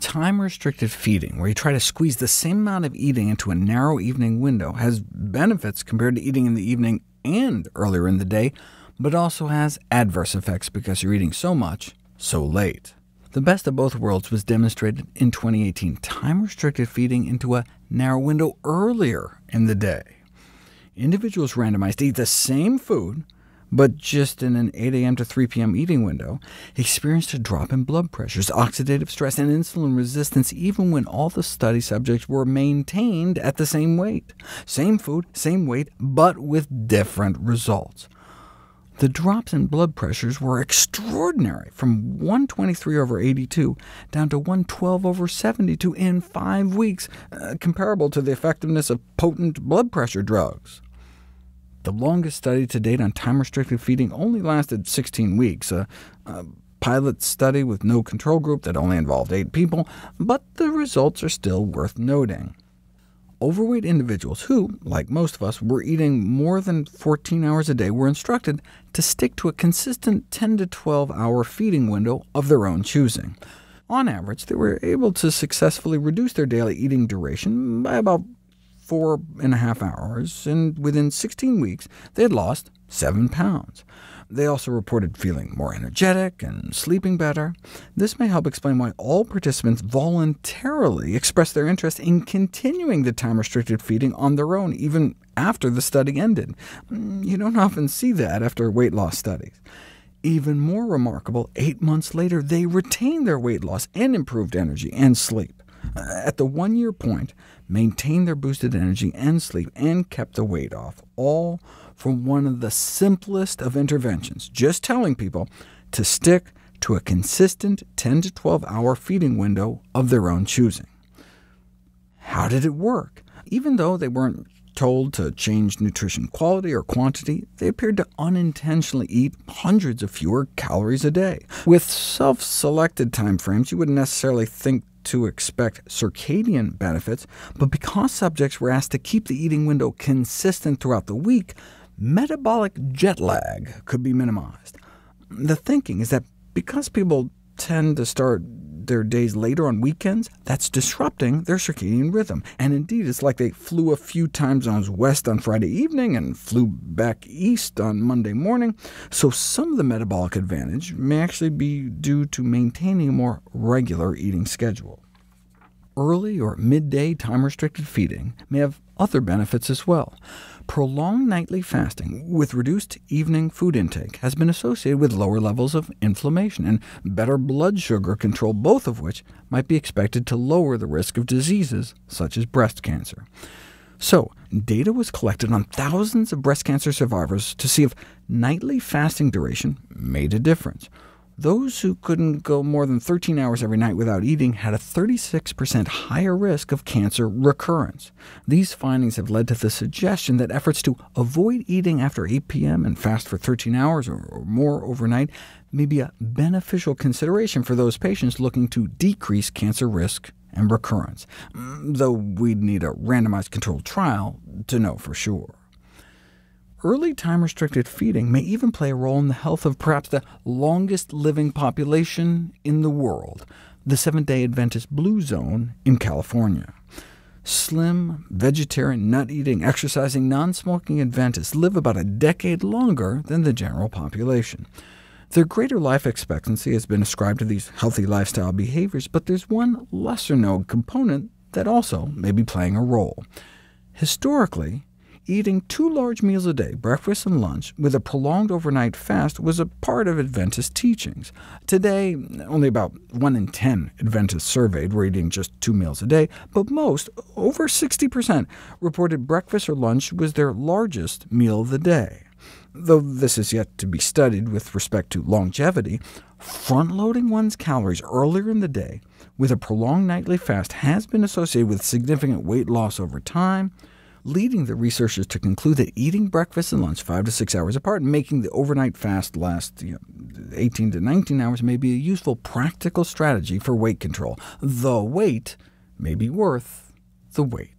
time-restricted feeding, where you try to squeeze the same amount of eating into a narrow evening window, has benefits compared to eating in the evening and earlier in the day, but also has adverse effects because you're eating so much so late. The best of both worlds was demonstrated in 2018, time-restricted feeding into a narrow window earlier in the day. Individuals randomized to eat the same food, but just in an 8 a.m. to 3 p.m. eating window, experienced a drop in blood pressures, oxidative stress, and insulin resistance, even when all the study subjects were maintained at the same weight. Same food, same weight, but with different results. The drops in blood pressures were extraordinary, from 123/82 down to 112/72 in 5 weeks, comparable to the effectiveness of potent blood pressure drugs. The longest study to date on time-restricted feeding only lasted 16 weeks, a pilot study with no control group that only involved 8 people, but the results are still worth noting. Overweight individuals who, like most of us, were eating more than 14 hours a day were instructed to stick to a consistent 10 to 12-hour feeding window of their own choosing. On average, they were able to successfully reduce their daily eating duration by about 4.5 hours, and within 16 weeks they had lost 7 pounds. They also reported feeling more energetic and sleeping better. This may help explain why all participants voluntarily expressed their interest in continuing the time-restricted feeding on their own, even after the study ended. You don't often see that after weight loss studies. Even more remarkable, 8 months later, they retained their weight loss and improved energy and sleep. At the 1-year point, maintained their boosted energy and sleep, and kept the weight off, all from one of the simplest of interventions, just telling people to stick to a consistent 10 to 12-hour feeding window of their own choosing. How did it work? Even though they weren't told to change nutrition quality or quantity, they appeared to unintentionally eat hundreds of fewer calories a day. With self-selected time frames, you wouldn't necessarily think to expect circadian benefits, but because subjects were asked to keep the eating window consistent throughout the week, metabolic jet lag could be minimized. The thinking is that because people tend to start their days later on weekends, that's disrupting their circadian rhythm. And indeed, it's like they flew a few time zones west on Friday evening and flew back east on Monday morning, so some of the metabolic advantage may actually be due to maintaining a more regular eating schedule. Early or midday time-restricted feeding may have other benefits as well. Prolonged nightly fasting with reduced evening food intake has been associated with lower levels of inflammation and better blood sugar control, both of which might be expected to lower the risk of diseases such as breast cancer. So, data was collected on thousands of breast cancer survivors to see if nightly fasting duration made a difference. Those who couldn't go more than 13 hours every night without eating had a 36% higher risk of cancer recurrence. These findings have led to the suggestion that efforts to avoid eating after 8 p.m. and fast for 13 hours or more overnight may be a beneficial consideration for those patients looking to decrease cancer risk and recurrence, though we'd need a randomized controlled trial to know for sure. Early time-restricted feeding may even play a role in the health of perhaps the longest-living population in the world, the Seventh-day Adventist Blue Zone in California. Slim, vegetarian, nut-eating, exercising, non-smoking Adventists live about a decade longer than the general population. Their greater life expectancy has been ascribed to these healthy lifestyle behaviors, but there's one lesser-known component that also may be playing a role. Historically, eating 2 large meals a day, breakfast and lunch, with a prolonged overnight fast was a part of Adventist teachings. Today, only about 1 in 10 Adventists surveyed were eating just 2 meals a day, but most, over 60%, reported breakfast or lunch was their largest meal of the day. Though this is yet to be studied with respect to longevity, front-loading one's calories earlier in the day with a prolonged nightly fast has been associated with significant weight loss over time, leading the researchers to conclude that eating breakfast and lunch 5 to 6 hours apart and making the overnight fast last 18 to 19 hours may be a useful practical strategy for weight control. The wait may be worth the wait.